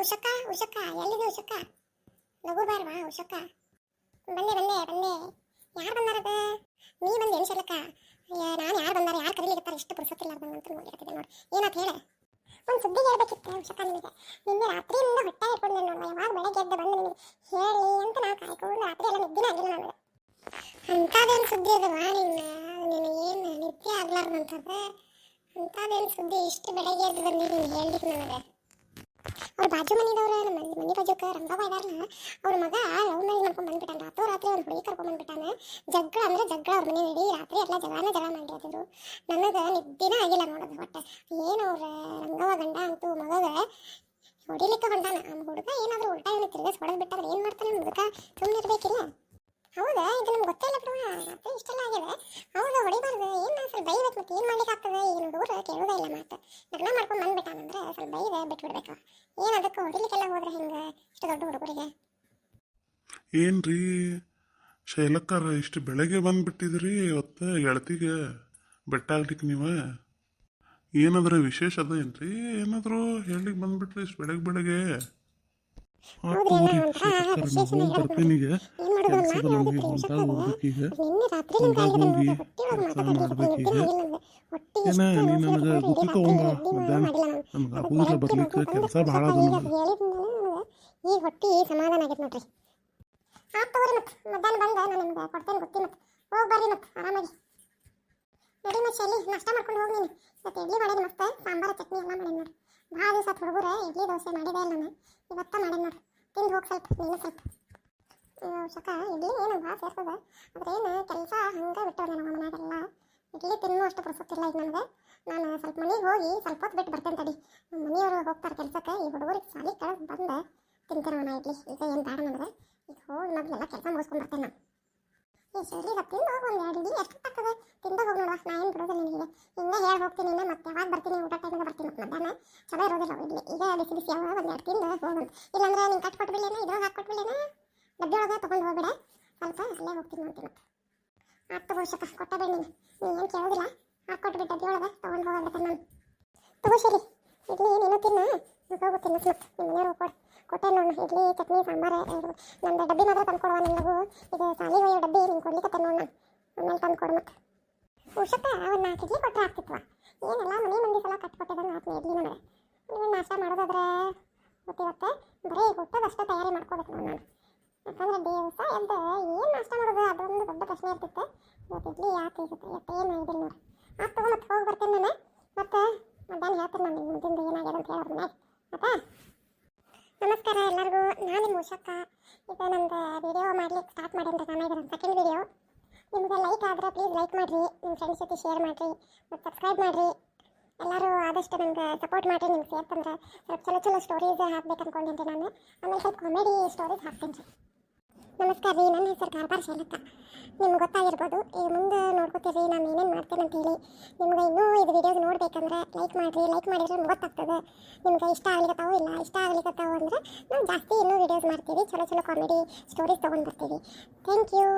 ಉಷಕ್ಕ ಉಷಕ್ಕ ಎಲ್ಲಿದೆ ಉಷಕ್ಕ? ಲಘು ಬಾರ್ವಾ ಉಷಕ್ಕ. ಬಂದೆ ಬಂದೆ ಬಂದೆ. ಯಾರು ಬಂದಾರದ? ನೀ ಬಂದೆ ಅನ್ಸಲಕ್ಕ. ನಾನು ಯಾರು ಬಂದಾರ, ಯಾರು ಕರೀಲಿಕತ್ತಾರ, ಎಷ್ಟು ಪುರ್ಸತ್ತಿಲ್ಲಾರ್ದಂಗ ಅಂತ ನೋಡಿರ್ತಿದ್ದೆ ನೋಡಿ. ಏನಾತ ಹೇಳ? ಒಂದು ಸುದ್ದಿ ಹೇಳ್ಬೇಕಿತ್ತು ಉಷಕ್ಕ ನಿನಗೆ. ನಿನ್ನೆ ರಾತ್ರಿಯಿಂದ ಹೊಟ್ಟೆ ಇಟ್ಕೊಂಡೆ ನೋಡುವ. ಯಾವಾಗ ಬೆಳಗ್ಗೆ ಎದ್ದು ಬಂದು ನಿನಗೆ ಹೇಳಿ ಅಂತ ನಾ ಕಾಯ್ಕೊಂಡು ರಾತ್ರಿ ಎಲ್ಲ ನಿದ್ದಿನ ಆಗಿಲ್ಲ ನನಗೆ. ಅಂಥದ್ದೇನು ಸುದ್ದಿ ಅದು ಬಾ ನಿನಗೇನು ನಿದ್ದೆ ಆಗ್ಲಾರ್ದಂಥದ್ದು? ಅಂಥದ್ದೇನು ಸುದ್ದಿ ಇಷ್ಟು ಬೆಳಗ್ಗೆ ಎದ್ದು ಬಂದು ನೀನು ಹೇಳ್ಲಿಕ್ಕೆ ನನಗೆ? ಅವ್ರ ಬಾಜು ಮನಿದವ್ರ, ನಮ್ಮ ಮನೆ ಬಾಜುಕ ರಂಗವ್ವ ಇದಾರಲ್ಲ, ಅವ್ರ ಮಗ ಲವ್ ಮ್ಯಾರೇಜ್ ಮಾಡ್ಕೊಂಡು ಬಂದ್ಬಿಟ್ಟಾನ. ರಾತ್ರಿ ಒಂದು ಹುಡುಗಿ ಕರ್ಕೊಂಡು ಬಂದ್ಬಿಟ್ಟಾನ. ಜಗಳ ಅಂದ್ರೆ ಜಗಳ, ಅವ್ರ ಮನೆ ಇಡೀ ರಾತ್ರಿ ಎಲ್ಲ ಜಗಳ ಮಾಡಿದ್ರು. ನನಗೆ ನಿದ್ದಿನ ಆಗಿಲ್ಲ ನೋಡೋದು. ಒಟ್ಟು ಏನು ಅವ್ರ ರಂಗವ್ವ ಗಂಡ ಅಂತೂ ಮಗಗ ಹೊಡಿಲಿಕ್ಕೆ ಹೊಂಟಾನ. ಆ ಹುಡುಗ ಏನಾದರೂ ಉಲ್ಟಾ ಏನು ತಿರ್ಗಿಸ್ ಹೊಡೆದು ಬಿಟ್ಟಾದ್ರೆ ಏನು ಮಾಡ್ತಾನೆ ಹುಡುಗ? ಸುಮ್ಮನೆ ಇರಬೇಕಿಲ್ಲ. ಹೌದಾ, ಇದು ನಮ್ಗೆ ಗೊತ್ತೇ ಇಲ್ಲ ಬಿಡುವ. ರಾತ್ರಿ ಇಷ್ಟೆಲ್ಲ ಆಗಿದೆ. ಹೌದಾ, ಹೊಡಿಬಾರ್ದು. ಏನು ಸ್ವಲ್ಪ ಬೈಬೇಕು, ಮತ್ತೆ ಏನು ಮಾಡ್ಲಿಕ್ಕೆ ಆಗ್ತದೆ? ಈಗ ಹುಡುಗರು ಕೇಳೋದೇ ಇಲ್ಲ ಮಾತು. ಲಗ್ನ ಮಾಡ್ಕೊಂಡು ಬಂದ್ಬಿಟ್ಟಾನಂದ್ರೆ ಸ್ವಲ್ಪ ಬೈದೆ ಬಿಟ್ಬಿಡ್ಬೇಕು. ಏನು ಅದಕ್ಕೆ ಹೊಡಿಲಿಕ್ಕೆಲ್ಲ ಹೋದ್ರೆ ಹಿಂಗೆ ಇಷ್ಟು ದೊಡ್ಡ ಹುಡುಗರಿಗೆ? ಏನ್ರಿ ಶೈಲಕ್ಕಾರ, ಇಷ್ಟು ಬೆಳಗ್ಗೆ ಬಂದ್ಬಿಟ್ಟಿದ್ರಿ ಇವತ್ತು ಗೆಳತಿಗೆ ಬೆಟ್ಟ ಆಗ್ಲಿಕ್ಕೆ ನೀವು? ಏನಾದ್ರೆ ವಿಶೇಷ ಅದ ಏನ್ರಿ? ಏನಾದರೂ ಹೇಳಿಕ್ಕೆ ಬಂದ್ಬಿಟ್ರಿ ಇಷ್ಟು ಬೆಳಗ್ಗೆ? ಬರ್ತೀನಿಗೆ ಕೆಲಸದ ನಮಗೆ ಬಂದಾಗ ಹೋಗ್ಬೇಕೀಗ. ಮಾಡ್ಬೇಕೀಗ. ಏನ ನೀ ನನಗೆ ಗುತ್ತಿ ತಗೊಂಬ ಮಧ್ಯಾಹ್ನ. ನಮ್ಗೆ ಆಗುದಿಲ್ಲ ಬರ್ಲಿಕ್ಕೆ, ಕೆಲಸ ಭಾಳ ಅದ ನಮ್ಗೆ. ಈ ಹೊಟ್ಟಿ ಸಮಾಧಾನ ಆಗೈತೆ ನೋಡ್ರಿ. ಆತ್ ತಗೋರಿ, ಮತ್ತೆ ಮಧ್ಯಾಹ್ನ ಬಂದ ನಾನು ನಿಮ್ಗೆ ಕೊಡ್ತೇನೆ ಗೊತ್ತಿ. ಮತ್ತೆ ಹೋಗಿ ಬರ್ರಿ ಮತ್ತೆ ಆರಾಮಾಗಿ. ನಡಿ ಮತ್ತೆ ಶೈಲಿ, ನಾಷ್ಟ ಮಾಡ್ಕೊಂಡು ಹೋಗಿ ನೀನು. ಇವತ್ತು ಇಡ್ಲಿ ಮಾಡಿದ ಮಸ್ತ್, ಸಾಂಬಾರು ಚಟ್ನಿ ಎಲ್ಲ ಮಾಡಿ ನೋಡಿ. ಭಾಳ ದಿವಸ ಹುಡುಗರು ಇಡ್ಲಿ ದೋಸೆ ಮಾಡಿದೆ ಇಲ್ಲ ನಾನು, ಇವತ್ತ ಮಾಡಿ ನೋಡಿ. ತಿಂದು ಹೋಗಿ ಸ್ವಲ್ಪ, ನೀನು ಸ್ವಲ್ಪ. ಶಕ ಇಡ್ಲಿ ಏನು ಭಾಳ ಸೇರ್ತದೆ, ಆದ್ರೆ ಏನು ಕೆಲಸ ಹಂಗೆ ಬಿಟ್ಟವ್ರೆ ನಮ್ಮ ಮನೆಯಾಗೆಲ್ಲ. ಇಡ್ಲಿ ತಿನ್ನೋ ಅಷ್ಟು ಪುರ್ಸೊತ್ತಿಲ್ಲ ಈಗ ನನಗೆ. ನಾನು ಸ್ವಲ್ಪ ಮನೆಗೆ ಹೋಗಿ ಸ್ವಲ್ಪ ಹೊತ್ತು ಬಿಟ್ಟು ಬರ್ತೇನೆ ತಡಿ. ನಮ್ಮ ಮನೆಯವರು ಹೋಗ್ತಾರೆ ಕೆಲಸಕ್ಕೆ. ಈ ಹುಡುಗರಿಗೆ ಸಾಲಿ ಕಳೆದು ಬಂದು ತಿಂತೇನೆ ನಾ ಇಡ್ಲಿ. ಈಗ ಏನು ಬೇಡ ನನಗೆ. ಈಗ ಹೋಗಿ ಮೊದಲೆಲ್ಲ ಕೆಲಸ ಮುಗಿಸ್ಕೊಂಡು ಬರ್ತೇನೆ ನಾನು. ಈ ಶೈಲಿ ತಿಂದು ಹೋಗಿ ಒಂದು 2 ಇಡ್ಲಿ ಎಷ್ಟು ತಕ್ಕದೆ ತಿಂದು ಹೋಗಿ ನೋಡುವ. ನಾ ಏನು ಬಿಡೋದಿಲ್ಲ ನಿನಗೆ. ಹಿಂಗೆ ಹೇಳಿ ಹೋಗ್ತೀನಿ, ಮತ್ತೆ ಯಾವಾಗ ಬರ್ತೀನಿ ಊಟ ಟೈಮಿಗೆ ಬರ್ತೀನಿ. ಮತ್ತೆ ಮಧ್ಯಾಹ್ನ ಚಲೋ ಇರೋದಿಲ್ಲ ಇಡ್ಲಿ. ಈಗ ಬಿಸಿ ಬಿಸಿ ಯಾವ ಒಂದು 2 ತಿಂದು ಹೋಗೋಣ. ಇಲ್ಲಾಂದ್ರೆ ನೀನು ಕಟ್ಕೊಟ್ಬಿಡ್ಲೇನ, ಇದ್ರೊಳಗೆ ಹಾಕ್ಕೊಟ್ಬಿಡ್ಲೇನ, ಡಬ್ಬಿ ಒಳಗೆ ತೊಗೊಂಡು ಹೋಗ್ಬಿಡ. ಸ್ವಲ್ಪ ಅಲ್ಲೇ ಹೋಗ್ತೀನಿ ನೋಡ್ತೀನಿ. ಮತ್ತೆ ಆತು ತಗೋಷಕ ಕೊಟ್ಟ ಬೇಡ ನೀನು ಏನು ಕೇಳೋದಿಲ್ಲ. ಹಾಕ್ಕೊಟ್ಬಿಟ್ಟು ಡಬ್ಬಿ ಒಳಗೆ ತೊಗೊಂಡು ಹೋಗ್ಬಿಡ್ತೇನೆ ನಾನು. ತಗೋ ಶೈಲಿ, ಇಡ್ಲಿ ನೀನು ತಿನ್ನ, ಹೋಗು ತಿನ್ನ. ಮತ್ತೆ ನಿಮ್ಮ ಮನೆಯವ್ರು ಕೊಟ್ಟೆ ನೋಡ ಇಡ್ಲಿ ಚಟ್ನಿ ಸಾಂಬಾರು. ನಂದು ಡಬ್ಬಿ ಮಾತ್ರ ತಂದು ಕೊಡುವ ನಿಮಗೂ. ಇದು ಸಾಲಿಗೆ ಒಯ್ಯೋ ಡಬ್ಬಿ ನೀನು ಕೊಡ್ಲಿಕ್ಕೆ ನೋಡ. ಆಮೇಲೆ ತಂದು ಕೊಡು. ಮತ್ತೆ ಉಷಕ್ಕ ಒಂದು 4 ಇಡ್ಲಿ ಕೊಟ್ಟರೆ ಆಗ್ತಿತ್ವ. ಏನೆಲ್ಲ ಮನೆ ಮಂದಿ ಸಲ ಕಟ್ಕೊಟ್ಟಿದ್ದಂಗೆ ಆತ್ಮ ಇಡ್ಲಿ ನನಗೆ. ನೀವು ನಾಷ್ಟ ಮಾಡೋದಾದ್ರೆ ಗೊತ್ತಿರುತ್ತೆ, ಬರೀ ಊಟದಷ್ಟೇ ತಯಾರಿ ಮಾಡ್ಕೋಬೇಕು ನಾನು. ಯಾಕಂದ್ರೆ ದಿವಸ ಎದ್ದು ಏನು ನಾಷ್ಟ ಮಾಡೋದು ಅದೊಂದು ದೊಡ್ಡ ಪ್ರಶ್ನೆ ಇರ್ತಿತ್ತು. ಇವತ್ತು ಇಡ್ಲಿ ಯಾಕೆ ಸಿಗುತ್ತೆ ಏನು ಇದಿಲ್ಲ ನೋಡಿ. ಆತು ತಗೋ, ಮತ್ತೆ ಹೋಗಿ ಬರ್ತೇನೆ ನಾನು. ಮತ್ತೆ ಮಧ್ಯಾಹ್ನ ಹೇಳ್ತೀನಿ ನಾನು ನಿಮ್ಗೆ ಮುಂದಿನ ಏನಾಗ್ಯದ ಅಂತ ಹೇಳೋದು ಮನೆ. ಮತ್ತೆ ನಮಸ್ಕಾರ ಎಲ್ಲರಿಗೂ, ನಾನು ನಿಮ್ಮ ಉಷಕ್ಕ. ಈಗ ನಂದು ವಿಡಿಯೋ ಮಾಡ್ಲಿಕ್ಕೆ ಸ್ಟಾರ್ಟ್ ಮಾಡೀನಿ. ನಾನು ಇದು ನನ್ನ ಸೆಕೆಂಡ್ ವಿಡಿಯೋ. ನಿಮಗೆ ಲೈಕ್ ಆದರೆ ಪ್ಲೀಸ್ ಲೈಕ್ ಮಾಡಿರಿ, ನಿಮ್ಮ ಫ್ರೆಂಡ್ಸ್ ಜೊತೆ ಶೇರ್ ಮಾಡಿರಿ, ಮತ್ತು ಸಬ್ಸ್ಕ್ರೈಬ್ ಮಾಡಿರಿ. ಎಲ್ಲರೂ ಆದಷ್ಟು ನನಗೆ ಸಪೋರ್ಟ್ ಮಾಡಿರಿ. ನಿಮ್ಗೆ ಸೇರ್ತಂದ್ರೆ ಸ್ವಲ್ಪ ಚಲೋ ಚಲೋ ಸ್ಟೋರೀಸ್ ಹಾಕ್ಬೇಕು ಅಂದ್ಕೊಂಡಿದ್ದೆ ನಾನು. ಆಮೇಲೆ ಸ್ವಲ್ಪ ಕಾಮಿಡಿ ಸ್ಟೋರೀಸ್ ಹಾಕ್ತೀನಿ ರೀ. ನಮಸ್ಕಾರ ರೀ, ನನ್ನ ಹೆಸರು ಕಾರ್ಬಾರ್ ಶೈಲಕ್ಕ. ನಿಮ್ಗೆ ಗೊತ್ತಾಗಿರ್ಬೋದು. ಈಗ ಮುಂದೆ ನೋಡ್ಕೊತೀರಿ ನಾನು ಏನೇನು ಮಾಡ್ತೇನೆ ಅಂತೇಳಿ. ನಿಮ್ಗೆ ಇನ್ನೂ ಇದು ವೀಡಿಯೋಸ್ ನೋಡಬೇಕಂದ್ರೆ ಲೈಕ್ ಮಾಡಿರಿ. ಲೈಕ್ ಮಾಡಿದ್ರೆ ನಿಮ್ಗೆ ಗೊತ್ತಾಗ್ತದೆ ನಿಮ್ಗೆ ಇಷ್ಟ ಆಗ್ಲಿಕ್ಕತ್ತಾವು ಇಲ್ಲ. ಇಷ್ಟ ಆಗ್ಲಿಕ್ಕತ್ತಾವು ಅಂದರೆ ನಾವು ಜಾಸ್ತಿ ಇನ್ನೂ ವೀಡಿಯೋಸ್ ಮಾಡ್ತೀವಿ. ಚಲೋ ಚಲೋ ಕಾಮಿಡಿ ಸ್ಟೋರೀಸ್ ತೊಗೊಂಡು ಬರ್ತೀವಿ. Thank you.